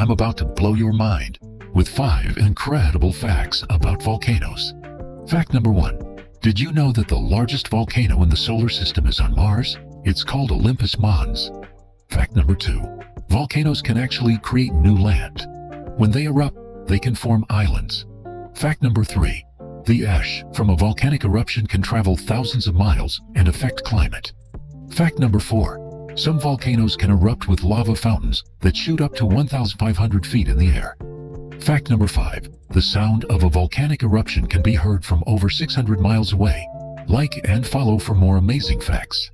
I'm about to blow your mind with 5 incredible facts about volcanoes. Fact number 1. Did you know that the largest volcano in the solar system is on Mars? It's called Olympus Mons. Fact number 2. Volcanoes can actually create new land. When they erupt, they can form islands. Fact number 3. The ash from a volcanic eruption can travel thousands of miles and affect climate. Fact number 4. Some volcanoes can erupt with lava fountains that shoot up to 1,500 feet in the air. Fact number 5. The sound of a volcanic eruption can be heard from over 600 miles away. Like and follow for more amazing facts.